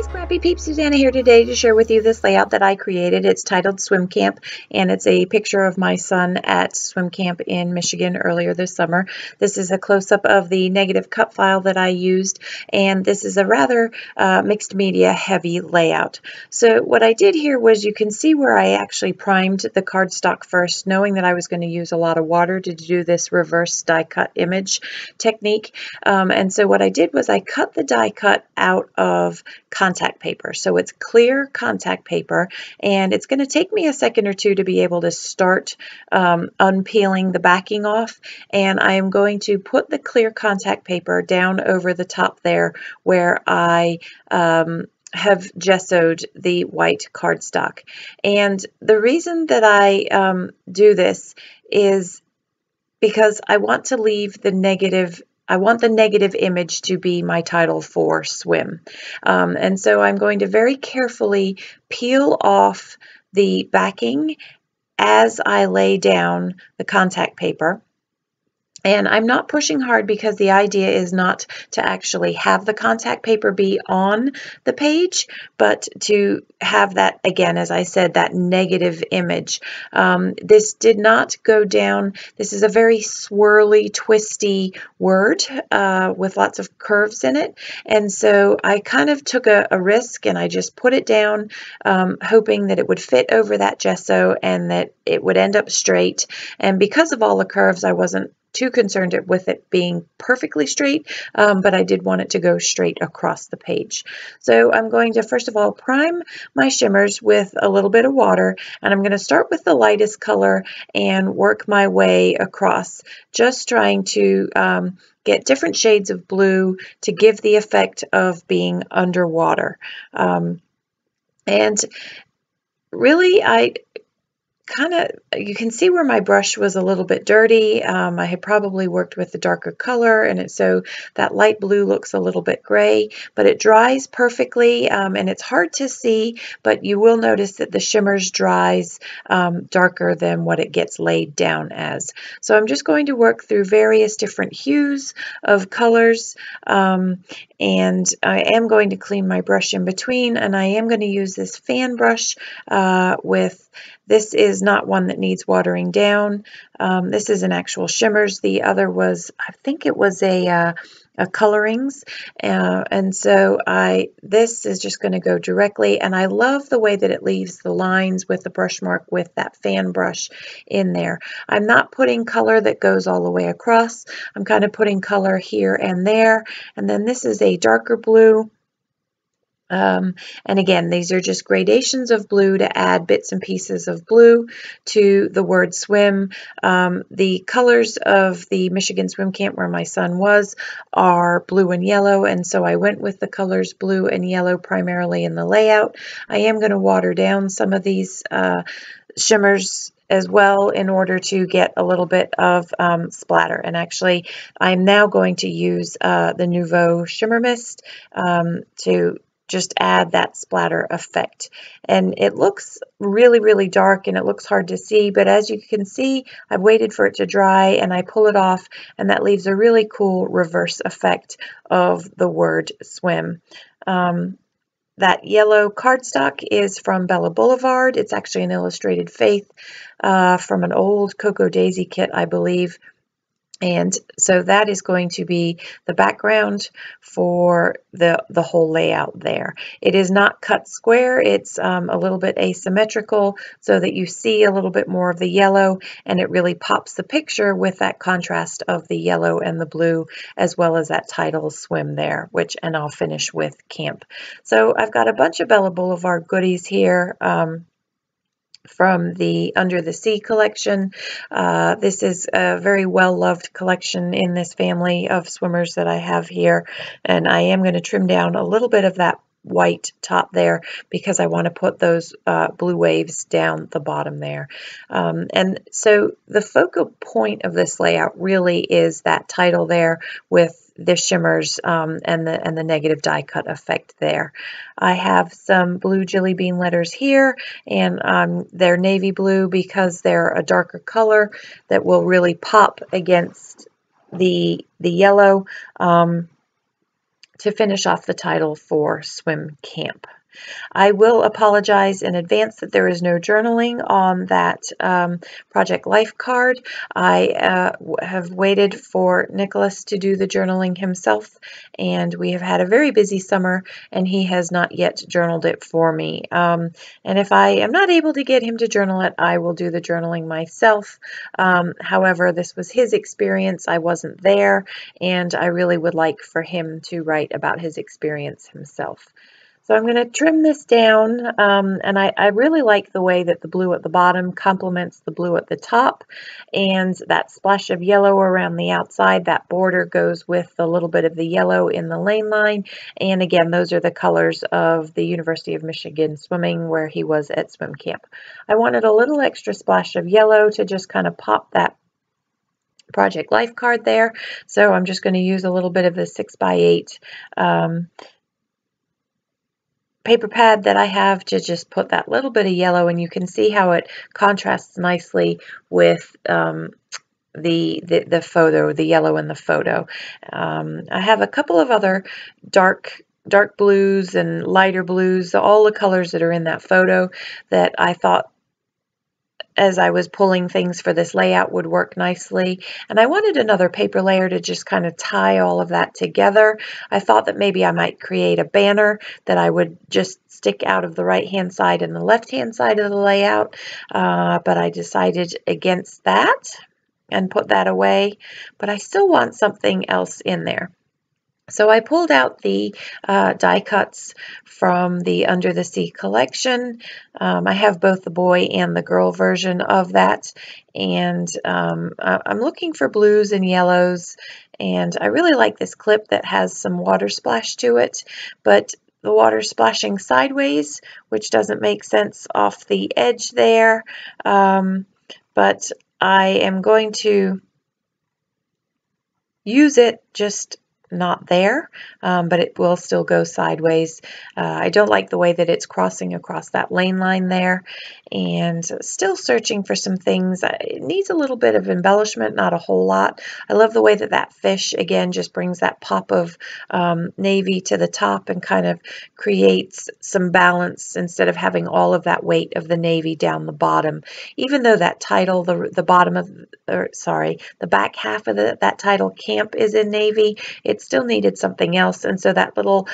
Scrappy Peeps, Suzanna here today to share with you this layout that I created. It's titled Swim Camp, and it's a picture of my son at swim camp in Michigan earlier this summer. This is a close-up of the negative cut file that I used, and this is a rather mixed media heavy layout. So what I did here was, you can see where I actually primed the cardstock first, knowing that I was going to use a lot of water to do this reverse die cut image technique. And so what I did was I cut the die cut out of contact paper. So it's clear contact paper, and it's going to take me a second or two to be able to start unpeeling the backing off. And I am going to put the clear contact paper down over the top there where I have gessoed the white cardstock. And the reason that I do this is because I want to leave the negative. I want the negative image to be my title for swim. And so I'm going to very carefully peel off the backing as I lay down the contact paper. And I'm not pushing hard because the idea is not to actually have the contact paper be on the page, but to have that, again, as I said, that negative image. This did not go down. This is a very swirly, twisty word with lots of curves in it. And so I kind of took a risk, and I just put it down, hoping that it would fit over that gesso and that it would end up straight. And because of all the curves, I wasn't too concerned with it being perfectly straight, but I did want it to go straight across the page. So I'm going to first of all prime my shimmers with a little bit of water, and I'm going to start with the lightest color and work my way across, just trying to get different shades of blue to give the effect of being underwater. And really, you can see where my brush was a little bit dirty. I had probably worked with the darker color, and so that light blue looks a little bit gray, but it dries perfectly, and it's hard to see, but you will notice that the shimmers dries darker than what it gets laid down as. So I'm just going to work through various different hues of colors, and I am going to clean my brush in between, and I am going to use this fan brush this is not one that needs watering down. This is an actual shimmers. The other was, I think it was a colorings, and so this is just going to go directly, and I love the way that it leaves the lines with the brush mark with that fan brush in there. I'm not putting color that goes all the way across. I'm kind of putting color here and there, and then this is a darker blue. And again, these are just gradations of blue to add bits and pieces of blue to the word swim. The colors of the Michigan swim camp where my son was are blue and yellow, and so I went with the colors blue and yellow primarily in the layout. I am going to water down some of these shimmers as well in order to get a little bit of splatter. And actually, I'm now going to use the Nouveau Shimmer Mist to just add that splatter effect. And it looks really, really dark, and it looks hard to see, but as you can see, I've waited for it to dry, and I pull it off, and that leaves a really cool reverse effect of the word swim. That yellow cardstock is from Bella Boulevard. It's actually an illustrated faith from an old Cocoa Daisy kit, I believe. And so that is going to be the background for the whole layout there. It is not cut square. It's a little bit asymmetrical so that you see a little bit more of the yellow, and it really pops the picture with that contrast of the yellow and the blue, as well as that title swim there, and I'll finish with camp. So I've got a bunch of Bella Boulevard goodies here. From the Under the Sea collection. This is a very well-loved collection in this family of swimmers that I have here, and I am going to trim down a little bit of that white top there because I want to put those blue waves down the bottom there. And so the focal point of this layout really is that title there with the shimmers and the negative die cut effect there. I have some blue jelly bean letters here, and they're navy blue because they're a darker color that will really pop against the yellow to finish off the title for Swim Camp. I will apologize in advance that there is no journaling on that Project Life card. I have waited for Nicholas to do the journaling himself, and we have had a very busy summer, and he has not yet journaled it for me. And if I am not able to get him to journal it, I will do the journaling myself. However, this was his experience. I wasn't there, and I really would like for him to write about his experience himself. So I'm going to trim this down, and I really like the way that the blue at the bottom complements the blue at the top, and that splash of yellow around the outside, that border goes with a little bit of the yellow in the lane line, and again, those are the colors of the University of Michigan swimming where he was at swim camp. I wanted a little extra splash of yellow to just kind of pop that Project Life card there, so I'm just going to use a little bit of the 6x8 paper pad that I have to just put that little bit of yellow, and you can see how it contrasts nicely with the photo, the yellow in the photo. I have a couple of other dark blues and lighter blues, all the colors that are in that photo that I thought as I was pulling things for this layout would work nicely. And I wanted another paper layer to just kind of tie all of that together. I thought that maybe I might create a banner that I would just stick out of the right-hand side and the left-hand side of the layout, but I decided against that and put that away. But I still want something else in there. So I pulled out the die cuts from the Under the Sea collection. I have both the boy and the girl version of that, and I'm looking for blues and yellows, and I really like this clip that has some water splash to it, but the water splashing sideways, which doesn't make sense off the edge there, but I am going to use it just not there, but it will still go sideways. I don't like the way that it's crossing across that lane line there, and still searching for some things. It needs a little bit of embellishment, not a whole lot. I love the way that that fish again just brings that pop of navy to the top and kind of creates some balance instead of having all of that weight of the navy down the bottom. Even though that title, the bottom of, or sorry, the back half of that title, Camp, is in navy, it still needed something else, and so that little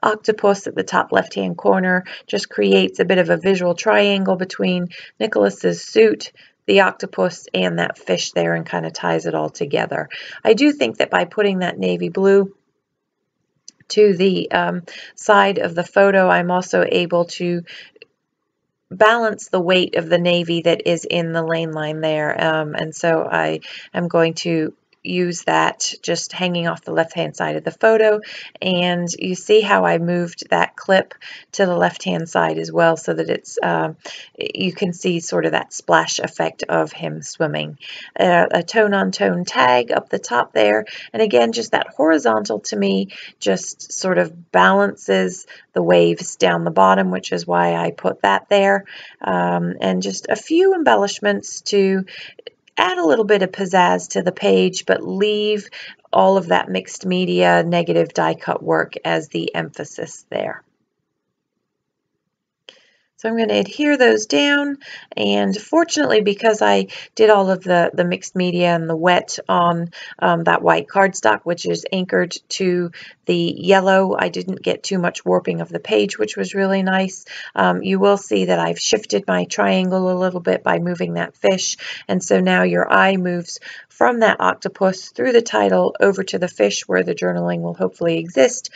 octopus at the top left-hand corner just creates a bit of a visual triangle between Nicholas's suit, the octopus, and that fish there, and kind of ties it all together. I do think that by putting that navy blue to the side of the photo, I'm also able to balance the weight of the navy that is in the lane line there, and so I am going to use that just hanging off the left-hand side of the photo, and you see how I moved that clip to the left-hand side as well, so that it's you can see sort of that splash effect of him swimming. A tone-on-tone tag up the top there, and again, just that horizontal to me just sort of balances the waves down the bottom, which is why I put that there, and just a few embellishments to add a little bit of pizzazz to the page, but leave all of that mixed media negative die cut work as the emphasis there. So I'm going to adhere those down, and fortunately, because I did all of the mixed media and the wet on that white cardstock, which is anchored to the yellow, I didn't get too much warping of the page, which was really nice. You will see that I've shifted my triangle a little bit by moving that fish, and so now your eye moves from that octopus through the title over to the fish where the journaling will hopefully exist,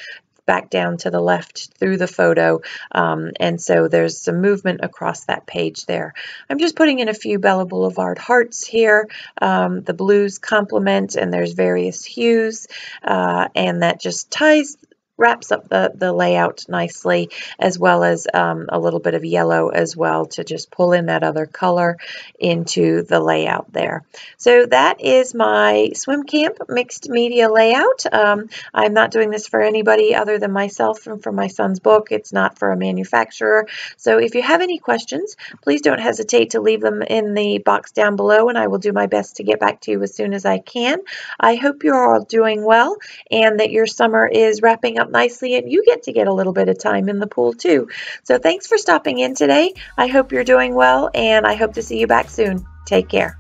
back down to the left through the photo, and so there's some movement across that page there. I'm just putting in a few Bella Boulevard hearts here. The blues complement, and there's various hues, and that just ties wraps up the layout nicely, as well as a little bit of yellow as well to just pull in that other color into the layout there. So that is my swim camp mixed media layout. I'm not doing this for anybody other than myself and for my son's book. It's not for a manufacturer. So if you have any questions, please don't hesitate to leave them in the box down below, and I will do my best to get back to you as soon as I can. I hope you're all doing well and that your summer is wrapping up nicely and you get a little bit of time in the pool too. So thanks for stopping in today. I hope you're doing well, and I hope to see you back soon. Take care.